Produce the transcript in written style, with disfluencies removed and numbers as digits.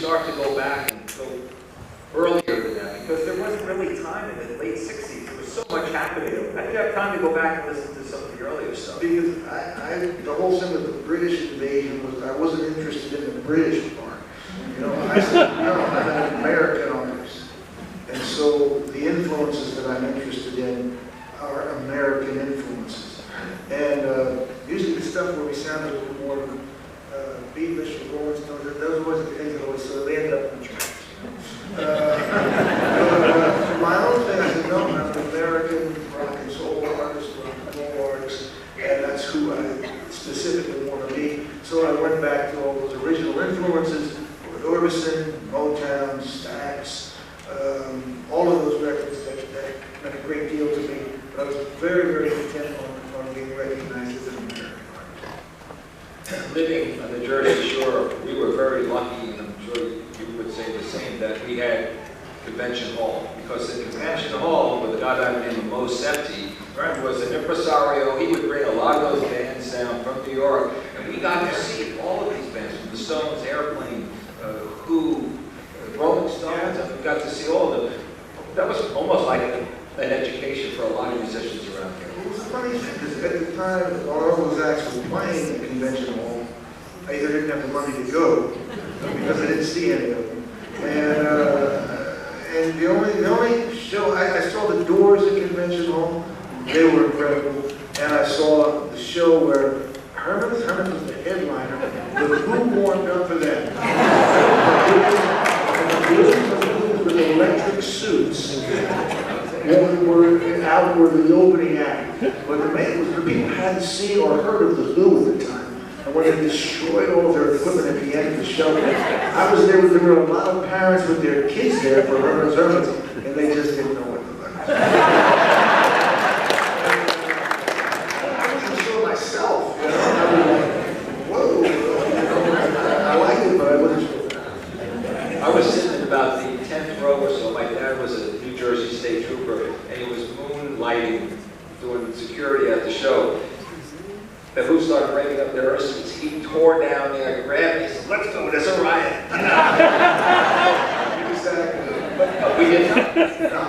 start to go back and go earlier than that? Because there wasn't really time in the late 60s. There was so much happening. How did you have time to go back and listen to some of the earlier stuff? Because the whole thing with the British invasion was I wasn't interested in the British part. You know, I said, no, I'm an American artist. And so the influences that I'm interested in are American influences. And usually the stuff where we sound a little more Beatles or Rolling Stones, those were the things that always, so they ended up in the trash. For my own thing, I said, no, I'm an American rock and soul artist, rock and roll artist, and that's who I specifically want to be. So I went back to all those original influences, Lord Orbison, Motown, Stax, all of those records that meant a great deal to me. But I was very, very intent on being recognized as an American artist. Living on the Jersey Shore, we were very lucky, and I'm sure you would say the same, that we had Convention Hall. Because in Convention Hall, with a guy by the name of Mo Septi, was an impresario. He would bring a lot of those bands down from New York, and we got to see all of these bands, from the Stones, Airplane, Who, Rolling Stones, and we got to see all of them. That was almost like an education for a lot of musicians around here. It was a funny thing, because at the time, while all those acts were playing at Convention Hall, I either didn't have the money to go, because I didn't see any of them. And the only show, I saw the Doors at Convention Hall. They were incredible. And I saw the show where Herman was the headliner. The Who warmed up for them. With electric suits. Were out were the opening act. But the main was the people hadn't seen or heard of the Who at the time. And when they destroyed all their equipment at the end of the show, I was there were a lot of parents with their kids there for Herman's Hermits, and they just didn't know what to do. I wasn't sure myself, you know. I was like, whoa, you know, I liked it, but I wasn't sure. I was sitting in about the 10th row or so. My dad was a New Jersey State Trooper, and he was moonlighting, doing security at the show. The Who started breaking up their suits. He tore down there, grabbed me, and said, let's go, there's a riot. But we didn't. No.